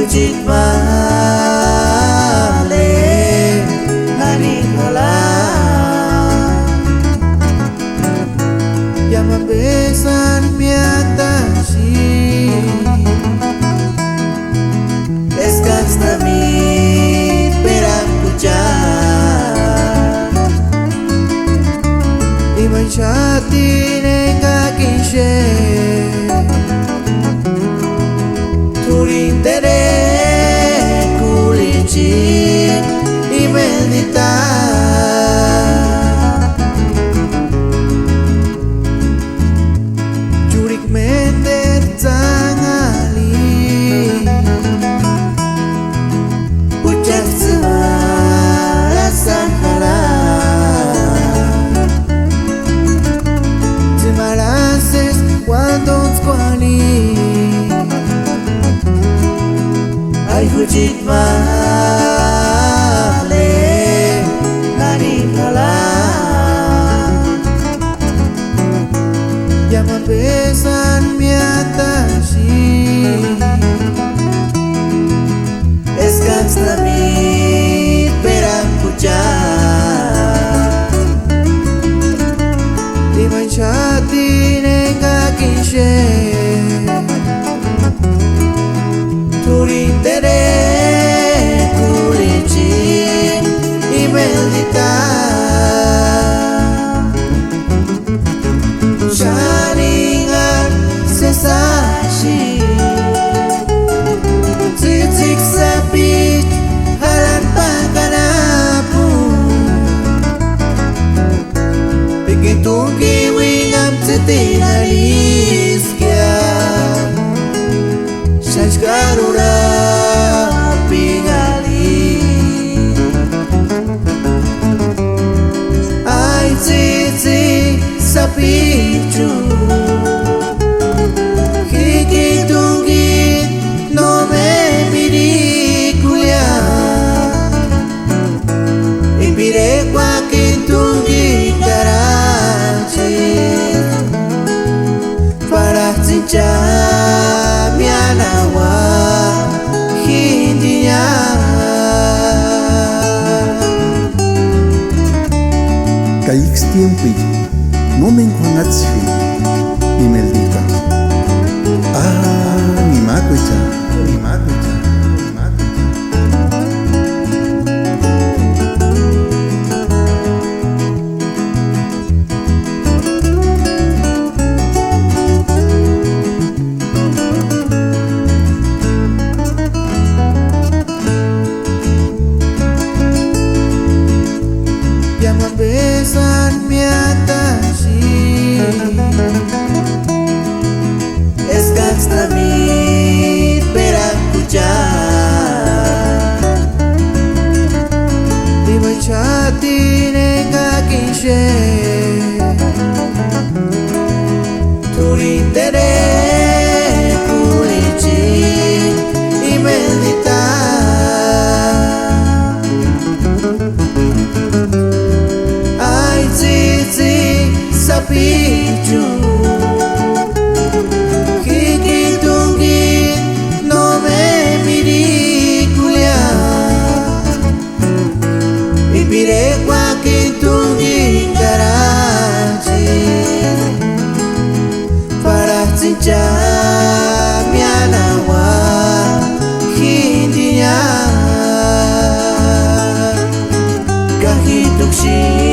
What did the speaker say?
hujit male hari hala yang membesan miatashi eskan stami perang pucat iman syati nengakin turing tere kulici imedita jurik mender tangali ucap semua sakala temarases cuando squani ay hujit male hari hala yang membesan miatashi eskan stami perang pucat iman syati nengakin turing tere kulici imedita sharingan sesashi titik sapi halan pangkanapu bikin tunggi wingam setinariskia Saskarura pingali ai cici sapichu kiki tunggi no me miri kuya ibire kwa kintungi garanci para cinca mianawa hindinya Kaix tiempo no me encuentras y meldita ni makucha ni makucha yang membesan miatashi eskan stami perang pucat iman syati nengakin turing tere kulici imedita sapichu kiki tunggi no me miri kulia ibire kwa kintungi garanci para cinca mianawa hindinya kahituk si